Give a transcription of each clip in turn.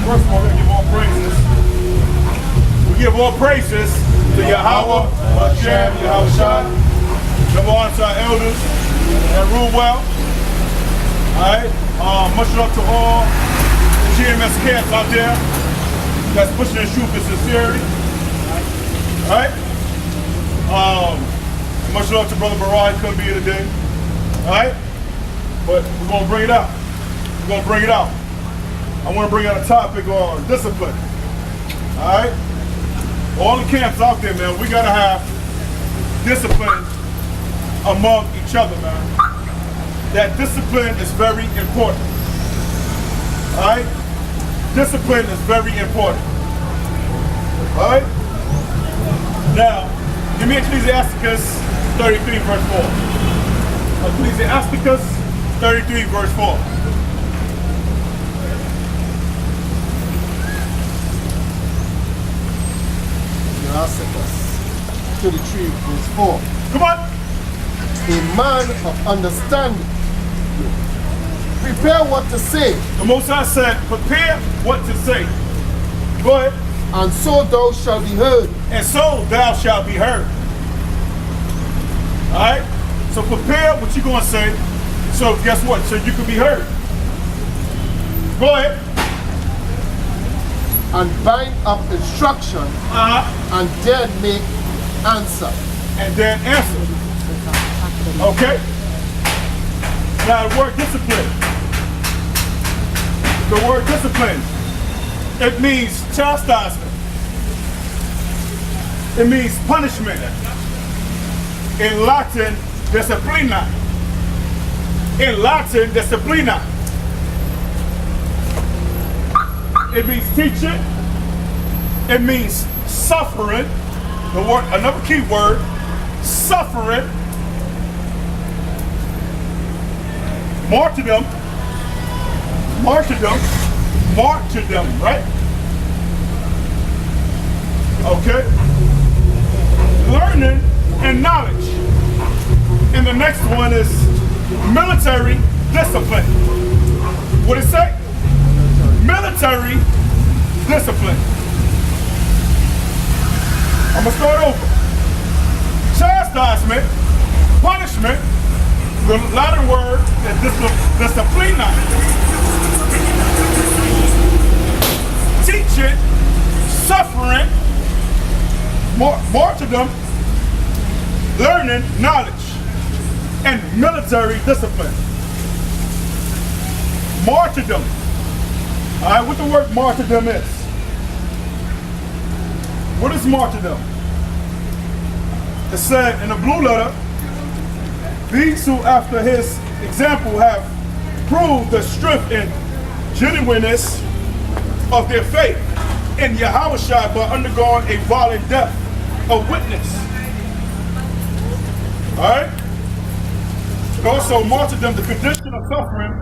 First of all, we give all praises. We give all praises to Yahweh, Hashem, Yahushua. Number one to our elders that rule well. Alright? Much love to all the GMS camps out there that's pushing the truth with sincerity. Alright? Much love to Brother Barai, couldn't be here today. Alright? But we're going to bring it out. We're going to bring it out. I want to bring out a topic on discipline. Alright? All the camps out there, man, we got to have discipline among each other, man. That discipline is very important. Alright? Discipline is very important. Alright? Now, give me Ecclesiasticus 33 verse 4. Ecclesiasticus 33 verse 4. Ecclesiasticus 33 verse 4. Come on. A man of understanding, prepare what to say. The Most High said, prepare what to say. Go ahead. And so thou shalt be heard. And so thou shalt be heard. Alright? So prepare what you're going to say. So guess what? So you can be heard. Go ahead. And bind up instruction. And then make answer. And then answer. Okay? Now the word discipline. The word discipline. It means chastisement. It means punishment. In Latin, disciplina. In Latin, disciplina. It means teaching. It means suffering. The word, another key word, suffering. Martyrdom. Martyrdom. Martyrdom, right? Okay. Learning and knowledge. And the next one is military discipline. What it say? Military discipline. I'm gonna start over. Chastisement, punishment. The Latin word is disciplina. Teaching, suffering, martyrdom, learning, knowledge, and military discipline. Martyrdom. Alright, what the word martyrdom is? What is martyrdom? It said in the blue letter, these who after his example have proved the strength and genuineness of their faith in Yahushua by undergoing a violent death, a witness. Alright? And also martyrdom, the condition of suffering,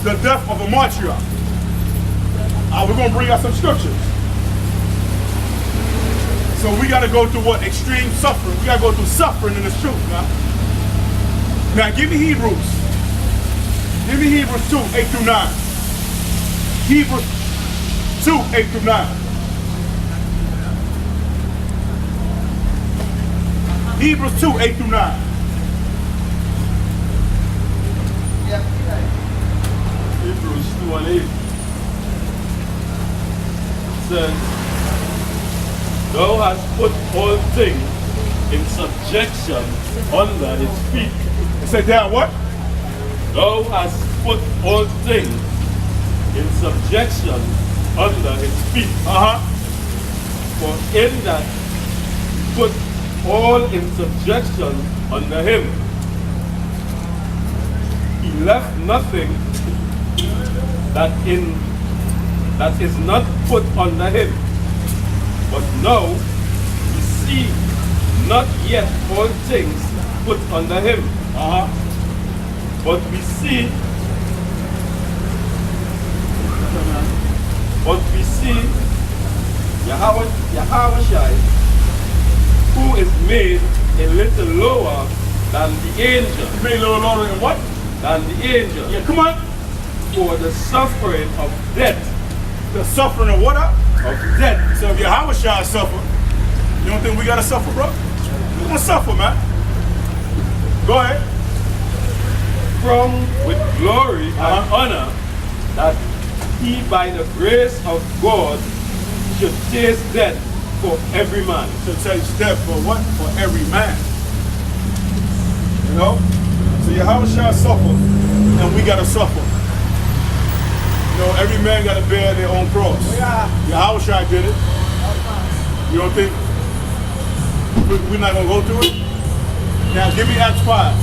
the death of a martyr. We're going to bring out some scriptures. So we got to go through what? Extreme suffering. We got to go through suffering in this truth, man. Now give me Hebrews. Give me Hebrews 2, 8 through 9. Hebrews 2, 8 through 9. Hebrews 2, 8 through 9. Hebrews 2 and 8 says, thou hast put all things in subjection under his feet. It said down what? Thou hast put all things in subjection under his feet. For in that put all in subjection under him, he left nothing that is not put under him. But now we see not yet all things put under him. But we see Yahushua, who is made a little lower than the angel. Made a little lower than what? Than the angel. Yeah, come on. For the suffering of death, The suffering of what up? of death. So if Yahweh shall suffer, you don't think we gotta suffer, bro? We're gonna suffer, man. Go ahead. From with glory and honor, that he by the grace of God should taste death for every man. To taste death for what? For every man. You know? So Yahweh shall suffer, and we gotta suffer. You know, every man gotta bear their own cross. Yahweh shall did it. You don't think we're not gonna go through it? Now give me Acts 5,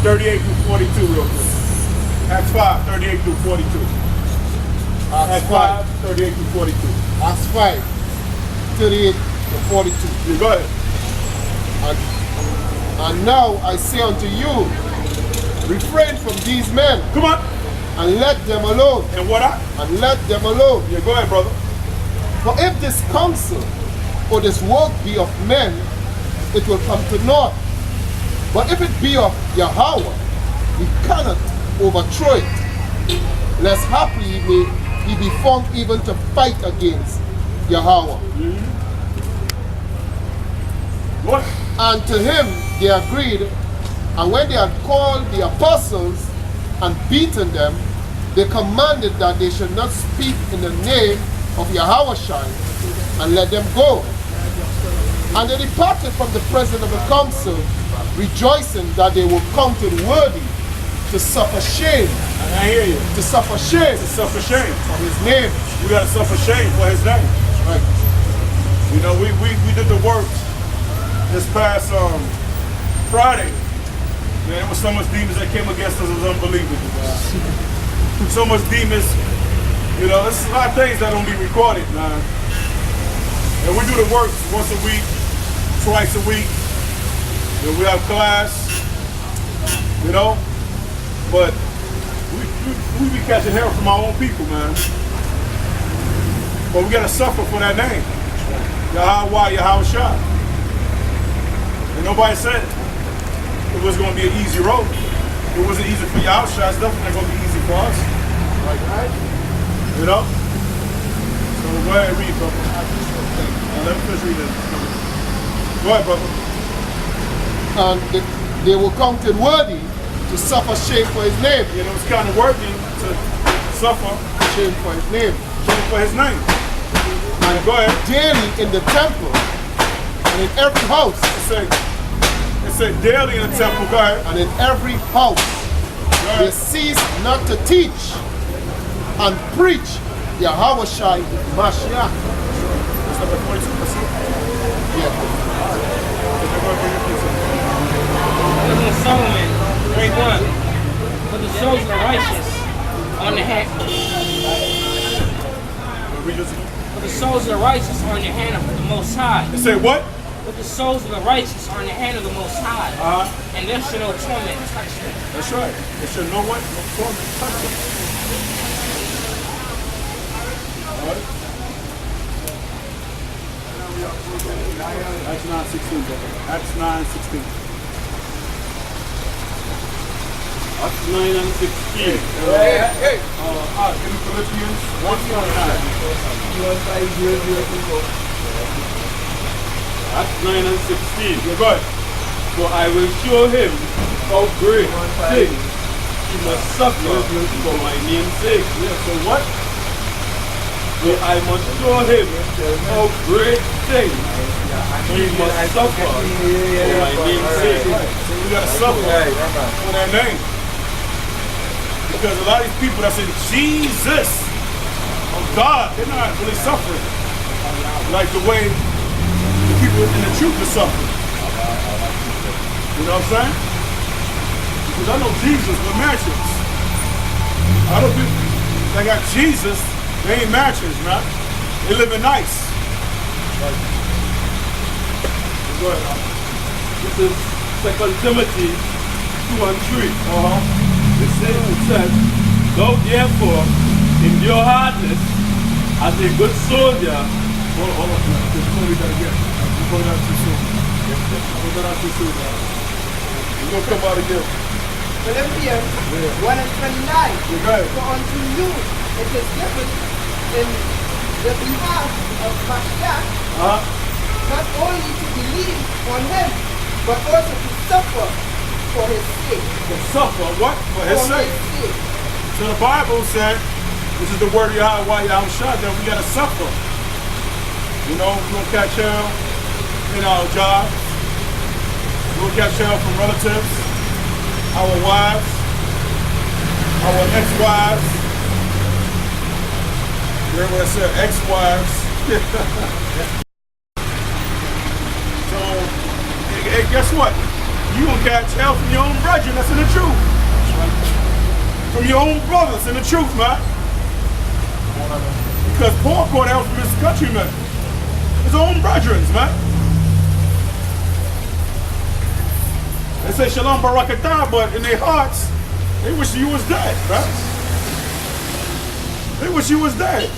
38 through 42 real quick. Acts 5, 38 through 42. Acts 5, 38 through 42. Acts 5, 38 to 42. Yeah, go ahead. And now I say unto you, refrain from these men, Come on. and let them alone, And what I? and let them alone. Yeah, go ahead, brother. For if this counsel or this work be of men, it will come to naught. But if it be of Yahweh, we cannot overthrow it, lest haply he be found even to fight against Yahweh. What? And to him they agreed, and when they had called the apostles and beaten them, they commanded that they should not speak in the name of Yahweh and let them go. And they departed from the presence of the council, rejoicing that they were counted worthy to suffer shame, I hear you. to suffer shame To suffer shame. for his name. We gotta suffer shame for his name. Right. You know, we did the work this past Friday. Man, there was so much demons that came against us, it was unbelievable. So much demons. You know, there's a lot of things that don't be recorded, man. And we do the work once a week, twice a week. You know, we have class, you know, but we be catching hell from our own people, man. But we gotta suffer for that name. Yahweh, Yahweh Shah. And nobody said it was gonna be an easy road. It wasn't easy for Yahweh Shah, it's definitely not gonna be easy for us. You know? So go ahead and read, brother. Let me finish reading. Go ahead, brother. And they were counted worthy to suffer shame for his name. You know, it's kind of working to suffer Shame for his name. for his name. And go ahead. Daily in the temple and in every house, It said daily in the temple, go ahead. and in every house Go they ahead. cease not to teach and preach Yahweh Shai Mashiach. That's number 42. That's it. Yeah. Book of Solomon, 3:1. For the souls of the righteous on the hand, Read this. for the souls of the righteous are in the hand of the Most High. It said what? But the souls of the righteous are in the hand of the Most High, and there shall no torment touch them. That's right. It should know what? No torment touch it. All right. Acts 9:16, brother. Acts 9:16. Acts 9 and 16. Give me Philippians 1:29. Acts 9 and 16. Yeah, go ahead. For I will show him how great things he must suffer for my name's sake. Yeah, so what? So I must show him how great things he must suffer for my name's sake. Right. So we gotta suffer for that name. Because a lot of these people that's in Jesus, of God, they're not really suffering like the way the people in the truth are suffering. You know what I'm saying? Because I know Jesus with matches. I know people that got Jesus, they ain't matches, man. They living nice. Go ahead. This is 2 Timothy 2 and 3. It says, Thou therefore endure hardness as a good soldier. Hold on. Before we gotta get. Before that too soon. Before that too soon, man. We're gonna come out again. Philippians 1 and 29. Yeah, go ahead. For unto you it is given in the behalf of Mashiach, not only to believe on him, but also to suffer for his sake. To suffer what? For his For sake. his sake. So the Bible said, this is the word of Yahweh Yahushua, that we gotta suffer. You know, we're gonna catch hell in our jobs. We're gonna catch hell from relatives, our wives, our ex-wives. You heard what I said? Ex-wives. So, hey, guess what? You gonna catch hell from your own brethren. That's in the truth. From your own brothers in the truth, man. Because Paul caught hell from his countrymen. His own brethren, man. They say Shalom Barakatah, but in their hearts, they wish you was dead, right? They wish you was dead.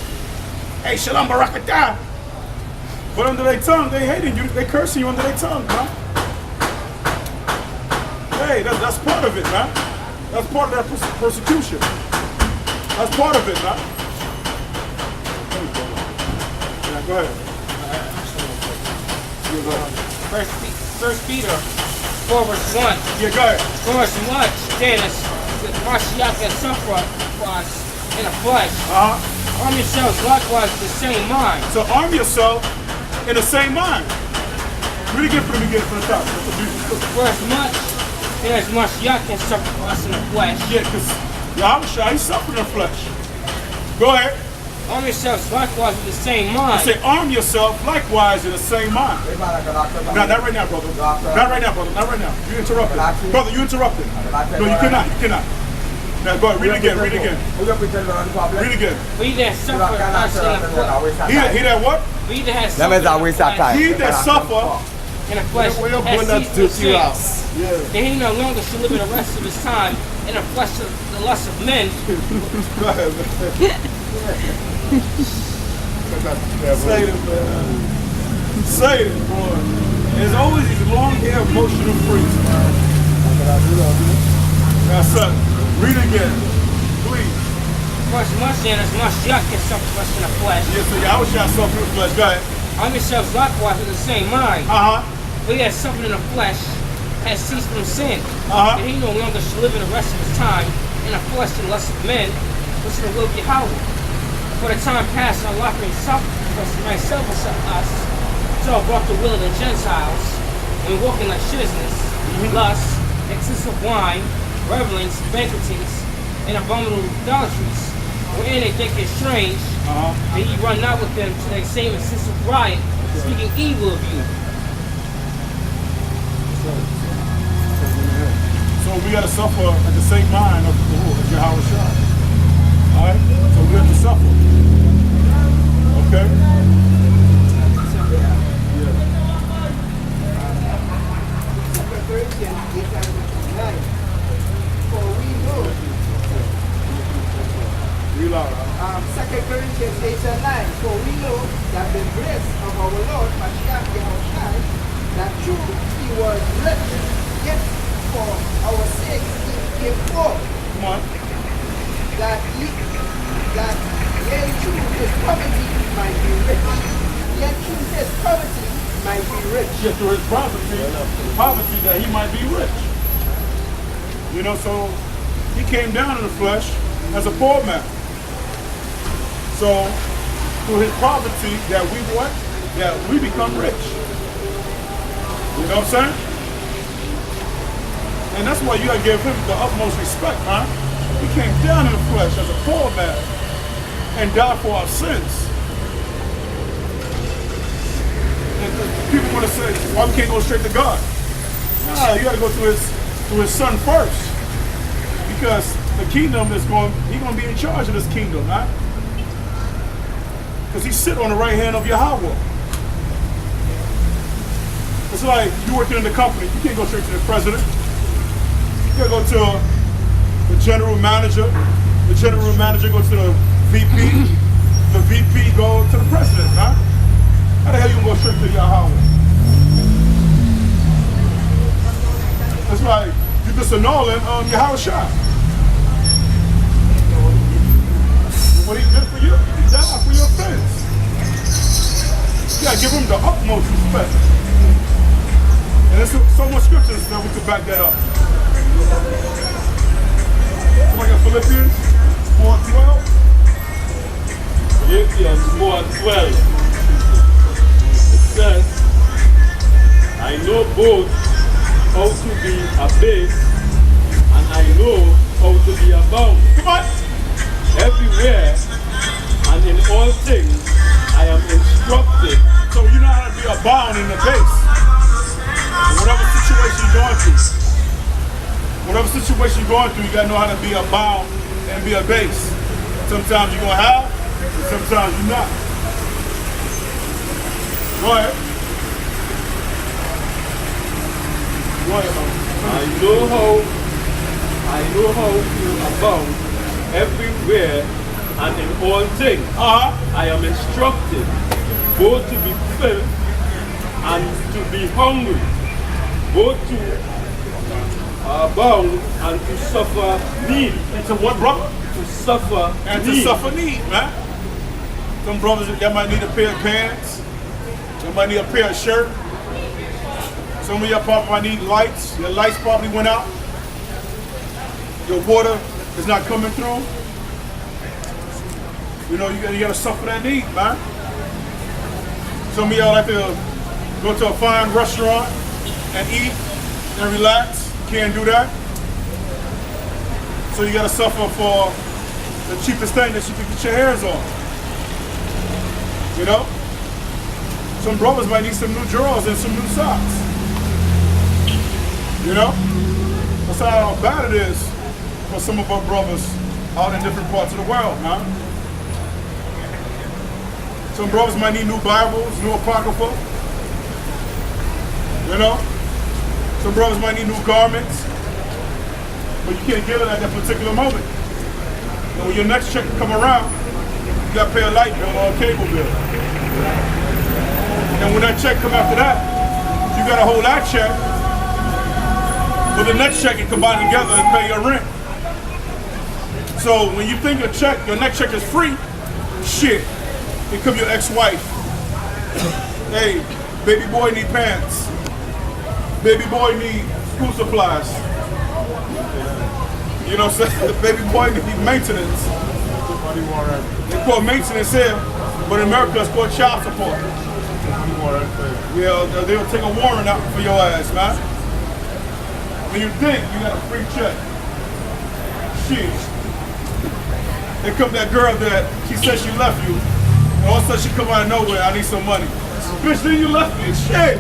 Hey, Shalom Barakatah. But under their tongue, they hating you. They cursing you under their tongue, man. Hey, that's part of it, man. That's part of that persecution. That's part of it, man. Yeah, go ahead. First Peter 4 verse 1. Yeah, go ahead. For as much then as the Mashiach has suffered for us in the flesh, arm yourselves likewise with the same mind. So arm yourself in the same mind. Read again from the beginning, from the top. That's a beautiful scripture. For as much then as Mashiach has suffered for us in the flesh, Yeah, because Yahushua, he suffered in the flesh. Go ahead. arm yourselves likewise with the same mind. Say, arm yourself likewise in the same mind. No, not right now, brother. Not right now, brother. Not right now. You interrupted. Brother, you interrupted. No, you cannot. You cannot. Now, go ahead. Read it again. Read it again. Read it again. For he that suffered us in the flesh, He that what? for he that has suffered in the flesh, He that suffer. in the flesh has ceased from sin. Then he no longer should live in the rest of his time in the flesh of the lust of men. Go ahead, Say it, man. Say it, boy. There's always these long-haired emotional freaks, man. That's it. Read it again, please. For as much then as Mashiach has suffered for us in the flesh, Yes, so I was trying to suffer in the flesh. Go ahead. arm yourselves likewise with the same mind. For he that suffered in the flesh has ceased from sin. And he no longer should live in the rest of his time in the flesh and lust of men, which is the will of Yahweh. For the time past, our life in myself us, so I brought the will of the Gentiles, and walking like lasciviousness, lust, excess of wine, revelings, banquetings, and abominable idolatries, wherein they think it strange, that ye run not with them to the same excessive riot, speaking evil of you. So we got to suffer at the same mind of Yahushua. Alright? So we have to suffer. Okay? For we know, Read loud. 2 Corinthians 8:9, for we know that the grace of our Lord Mashiach Yahushua, that true he was rich, yet for our sake he became poor, Come on. that yea through his poverty might be rich, yet through his poverty might be rich. Yeah, through his poverty that he might be rich. You know, so he came down in the flesh as a poor man. So through his poverty that we what? That we become rich. You know what I'm saying? And that's why you gotta give him the utmost respect, man. He came down in the flesh as a poor man and died for our sins. And people want to say, why we can't go straight to God? Nah, you gotta go through his son first. Because the kingdom is he's gonna be in charge of this kingdom, right? Because he sit on the right hand of Yahweh. It's like you working in the company, you can't go straight to the president. You gotta go to the general manager. The general manager goes to the VP. The VP go to the president, huh? How the hell you gonna go straight to Yahweh? It's like you just annulling Yahushua. What he did for you, he died for your sins. give him the utmost respect. And there's so much scriptures that we could back that up. Like in Philippians 4:12. Philippians 4:12. It says, I know both how to be abased and I know how to be abound. Come on. Everywhere and in all things I am instructed. So you know how to be abound in the base. Whatever situation you're going through. Whatever situation you're going through, you gotta know how to be abound and be a base. Sometimes you're gonna have, and sometimes you're not. Go ahead. Go ahead, man. I know how to abound everywhere and in all things. I am instructed both to be filled and to be hungry, both to abound and to suffer need. To what, brother? To suffer And need. to suffer need, man. Some brothers, they might need a pair of pants. They might need a pair of shirt. Some of y'all probably might need lights. Your lights probably went out. Your water is not coming through. You know, you gotta suffer that need, man. Some of y'all like to go to a fine restaurant and eat and relax. Can't do that. So you gotta suffer for the cheapest thing that you can get your hands on. You know? Some brothers might need some new drawers and some new socks. You know? That's how bad it is for some of our brothers out in different parts of the world, man. Some brothers might need new Bibles, new Apocrypha. You know? Some brothers might need new garments. But you can't get it at that particular moment. And when your next check come around, you gotta pay a light bill or a cable bill. And when that check come after that, you gotta hold that check with the next check and combine together and pay your rent. So when you think your next check is free, shit, here come your ex-wife. Hey, baby boy need pants. Baby boy need school supplies. You know what I'm saying? The baby boy need maintenance. They call maintenance here, but in America it's called child support. Yeah, they'll take a warrant out for your ass, man. When you think you got a free check, shit. Here come that girl that she said she left you, and all of a sudden she come out of nowhere, I need some money. Bitch, then you left me, shit.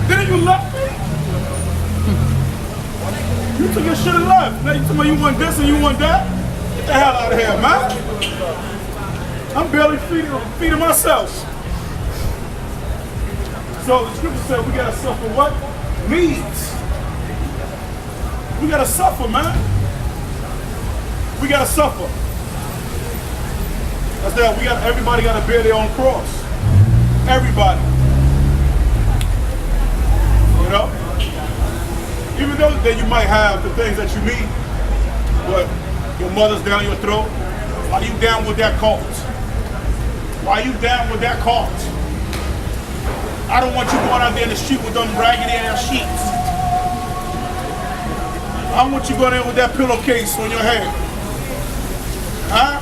Then you left me? You took your shit and left. Now you tell me you want this and you want that? Get the hell out of here, man. I'm barely feeding myself. So the scripture said we gotta suffer what? Needs. We gotta suffer, man. We gotta suffer. That's that. Everybody gotta bear their own cross. Everybody. You know? Even though that you might have the things that you need, but your mother's down your throat, why you down with that cult? Why you down with that cult? I don't want you going out there in the street with them raggedy ass sheets. I want you going in with that pillowcase on your head. Huh?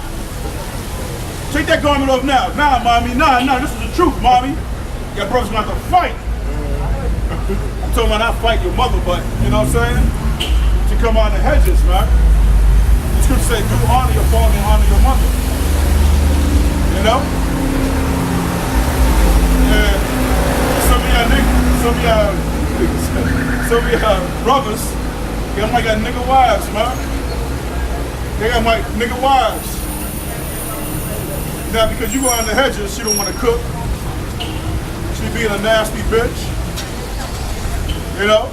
Take that garment off now. Nah, mommy. Nah, this is the truth, mommy. Your brother's gonna have to fight. I'm talking about not fight your mother, but you know what I'm saying? To come out of the hedges, man. The scripture says, do honor your father and honor your mother. You know? And some of y'all brothers, they might got nigga wives, man. They got my nigga wives. Now, because you go on the hedges, she don't want to cook. She being a nasty bitch. You know?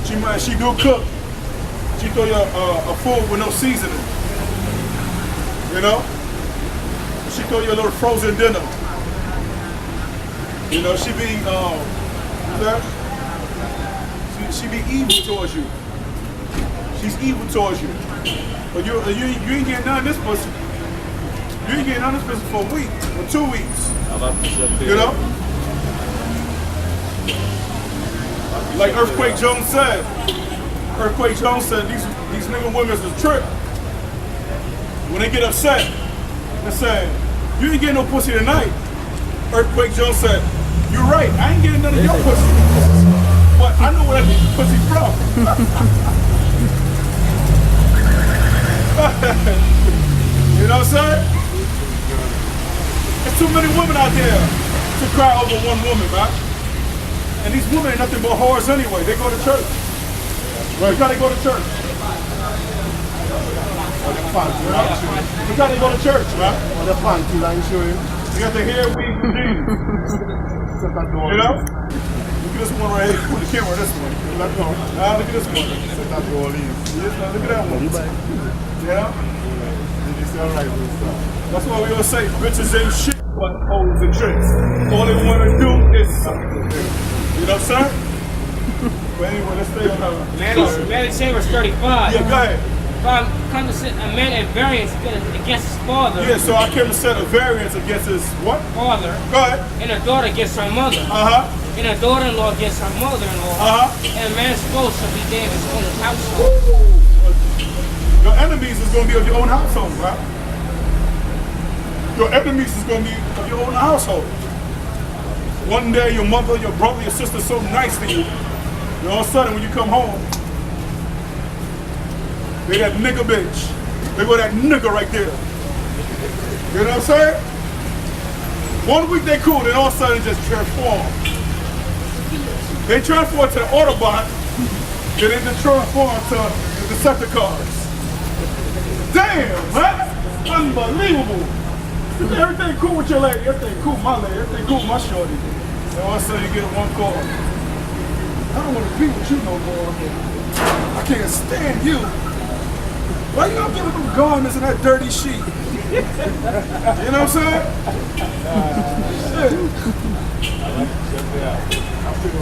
She do cook. She throw you a food with no seasoning. You know? She throw you a little frozen dinner. You know, she be she be evil towards you. She's evil towards you. But you ain't getting none of this pussy. You ain't getting on this business for a week or 2 weeks. You know? Like Earthquake Jones said. Earthquake Jones said these nigga women is a trip. When they get upset, they say, you ain't getting no pussy tonight. Earthquake Jones said, you're right, I ain't getting none of your pussy. But I know where that pussy from. You know what I'm saying? There's too many women out there to cry over one woman, man. And these women ain't nothing but whores anyway. They go to church. Right. Because they go to church. Because they go to church, man. On the panty line showing. You got the hair, weave, and jeans. You know? Look at this one right here. Put the camera on this one. Now look at this one. Look at that one. You know? That's why we always say bitches ain't shit but hoes and tricks. All they want to do is suck. You know what I'm saying? But anyway, let's stay on her. Matthew Chambers 35. Yeah, go ahead. A man at variance against his father. Yeah, so I came to set a variance against his what? Father. Go ahead. And a daughter against her mother. Uh-huh. And a daughter-in-law against her mother-in-law. Uh-huh. And a man's foe shall be there in his own household. Your enemies is going to be of your own household, right? Your enemies is going to be of your own household. One day your mother, your brother, your sister so nice to you, and all of a sudden when you come home, they that nigga bitch. They go that nigga right there. You know what I'm saying? 1 week they cool, then all of a sudden just transform. They transform to the Autobot, then they just transform to the Decepticons. Damn, man! Unbelievable! Everything cool with your lady, everything cool with my lady, everything cool with my shorty. And all of a sudden you get one call. I don't want to be with you no more. I can't stand you. Why you out there with them garments and that dirty sheet? You know what I'm saying?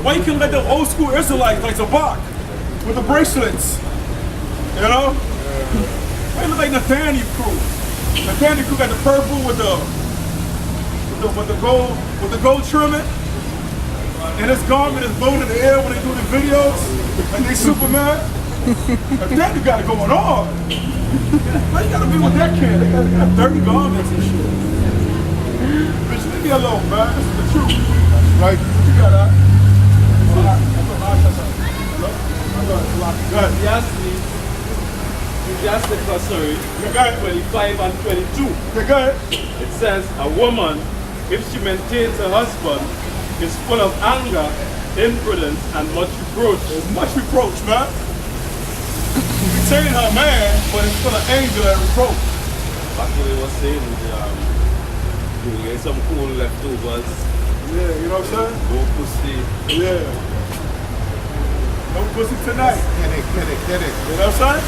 Why you can let the old school Israelites like Zabak with the bracelets? You know? Why you look like Nathaniel crew? Nathaniel crew got the purple with the gold trimming, and his garment is blown in the air when they do the videos, like they Superman. Nathaniel got it going on. Why you gotta be with that kid? They got dirty garments and shit. Bitch, leave me alone, man. This is the truth. Right? What you got, huh? Ecclesiastes 25 and 22. It says, a woman, if she maintains her husband, is full of anger, imprudence, and much reproach. There's much reproach, man. Retaining her man, but it's full of anger and reproach. Back when they were saying, you get some cool leftovers. Yeah, you know what I'm saying? No pussy. Yeah. No pussy tonight. Get it. You know what I'm saying?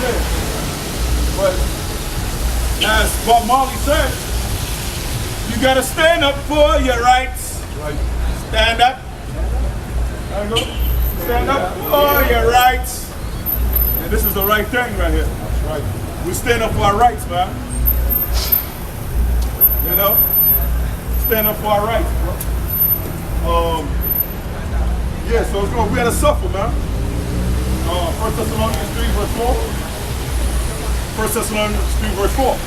Yeah. But as Bob Marley said, you gotta stand up for your rights. Right. Stand up. There you go. Stand up for your rights. And this is the right thing right here. That's right. We stand up for our rights, man. You know? Stand up for our rights, bro. Yeah, so it's going, we gotta suffer, man. 1 Thessalonians 3, verse 4. 1 Thessalonians 3, verse 4.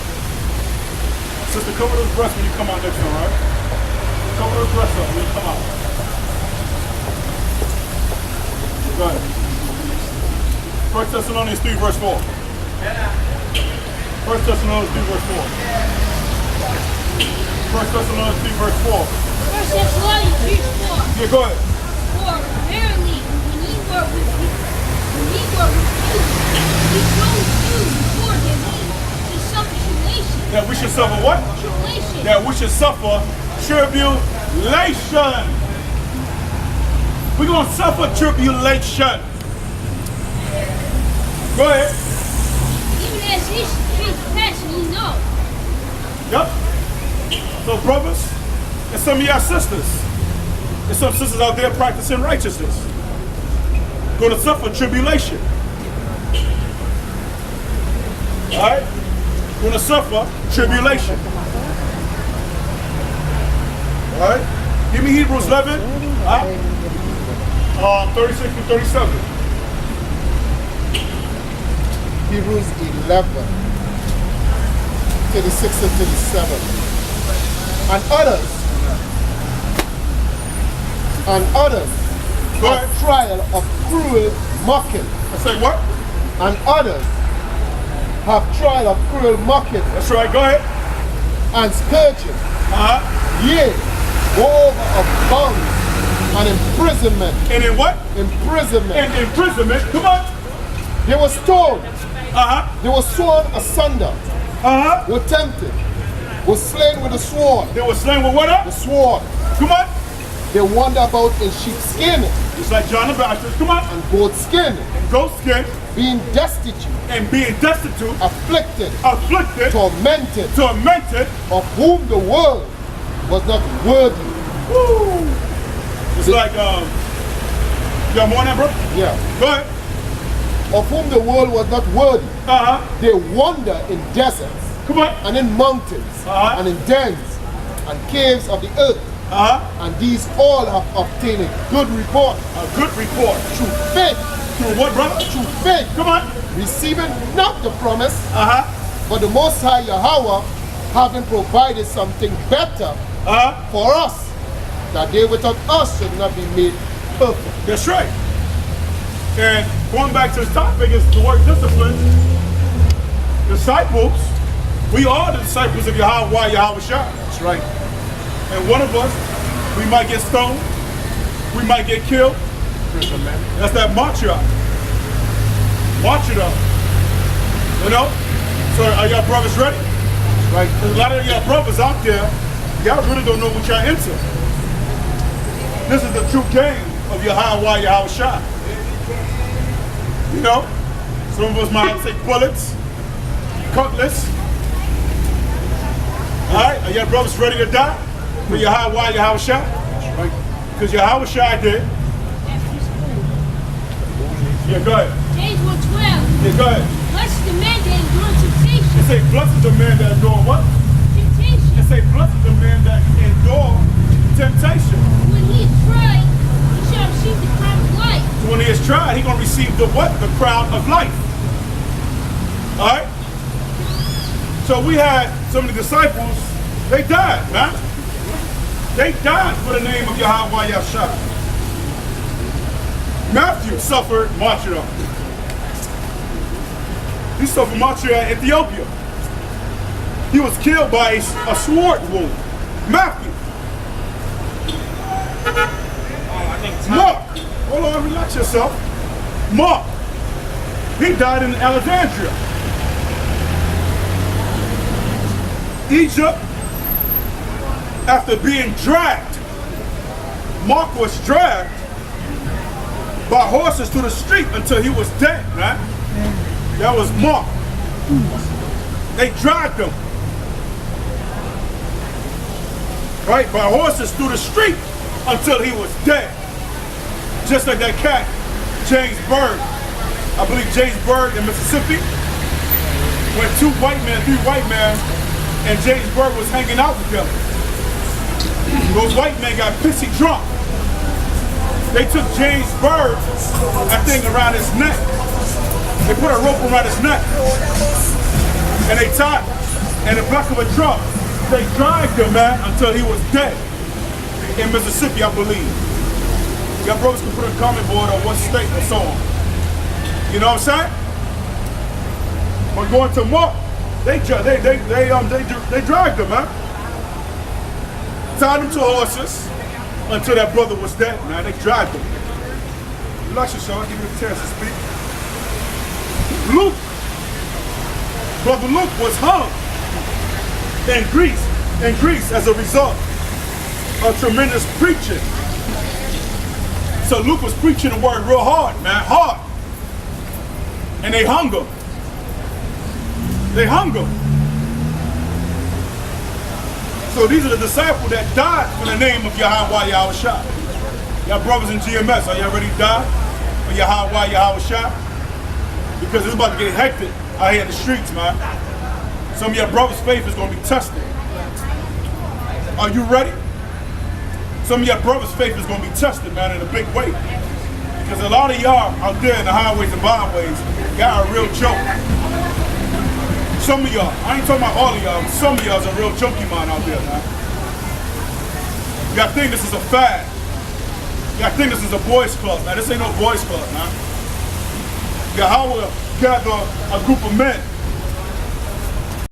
Sister, cover those breasts when you come out next time, right? Cover those breasts up when you come out. Go ahead. 1 Thessalonians 3, verse 4. 1 Thessalonians 3, verse 4. 1 Thessalonians 3, verse 4. 1 Thessalonians 3, 4. Yeah, go ahead. For verily, when ye were refused, we chose you before him to suffer tribulation. That we should suffer what? Tribulation. That we should suffer tribulation. We're going to suffer tribulation. Go ahead. Even as his transgression, ye know. Yep. So brothers, and some of y'all sisters, there's some sisters out there practicing righteousness, going to suffer tribulation. All right? going to suffer tribulation. All right? Give me Hebrews 11, 36 to 37. Hebrews 11, 36 and 37. And others Go have ahead. trial of cruel mocking. I say what? And others have trial of cruel mocking That's right. Go ahead. and scourging. Yea, moreover of bonds and imprisonment. And in what? Imprisonment. In imprisonment. Come on. They were stoned. Uh-huh. They were sworn asunder. Uh-huh. Were tempted. Were slain with the sword. They were slain with what The up? sword. Come on. They wander about in sheepskin Just like John the Baptist. Come on. and goatskin, Goat skin being destitute, and being destitute, afflicted, afflicted, tormented, tormented. of whom the world was not worthy. Woo. It's like, you got more on that, bro? Yeah. Go ahead. Of whom the world was not worthy. Uh-huh. They wander in deserts Come on. and in mountains and in dens and caves of the earth. And these all have obtained a good report A good report. through faith, Through what, brother? through faith, Come on. receiving not the promise, Uh-huh. but the Most High Yahweh having provided something better for us, that they without us should not be made perfect. That's right. And going back to the topic is the word discipline. Disciples, we are the disciples of Yahweh Shai. That's right. And one of us, we might get stoned, we might get killed. That's that martyrdom. Martyrdom. You know? So are y'all brothers ready? That's right. There's a lot of y'all brothers out there, y'all really don't know what y'all into. This is the true game of Yahweh Shai. You know? Some of us might take bullets, cutlass. Alright, are y'all brothers ready to die? For Yahweh Shai? That's right. Because Yahweh Shai did. Yeah, go ahead. James 1:12. Yeah, go ahead. Blessed the man that endure It temptation. say, blessed the man that endure what? Temptation. It say, blessed the man that endure temptation. When he is tried, he shall receive the crown of life. So when he is tried, he's going to receive the what? The crown of life. Alright? So we had some of the disciples, they died, man. They died for the name of Yahweh Shai. Matthew suffered martyrdom. He suffered martyrdom in Ethiopia. He was killed by a sword wound. Matthew. Mark. Hold on, relax yourself. Mark. He died in Alexandria. Egypt, after being dragged, Mark was dragged by horses to the street until he was dead, right? That was Mark. They dragged him, right, by horses through the street until he was dead. Just like that cat, James Byrd. I believe James Byrd in Mississippi, when three white men, and James Byrd was hanging out together. Those white men got pissy drunk. They took James Byrd, I think, around his neck. They put a rope around his neck. And they tied him in the back of a truck. They dragged him, man, until he was dead. In Mississippi, I believe. Your brothers can put a comment board on what state and so on. You know what I'm saying? But going to Mark, they dragged him, man. Tied him to horses until that brother was dead, man. They dragged him. Relax yourself, I'll give you a chance to speak. Luke, Brother Luke was hung in Greece as a result of tremendous preaching. So Luke was preaching the word real hard, man, hard. And they hung him. They hung him. So these are the disciples that died for the name of Yahweh Shai. Y'all brothers in GMS, are y'all ready to die for Yahweh Shai? Because it's about to get hectic out here in the streets, man. Some of your brother's faith is going to be tested. Are you ready? Some of your brother's faith is going to be tested, man, in a big way. Because a lot of y'all out there in the highways and byways, y'all are a real joke. Some of y'all, I ain't talking about all of y'all, but some of y'all is a real jokey man out there, man. Y'all think this is a fad. Y'all think this is a boys club. Now, this ain't no boys club, man. Yahweh gathered a group of men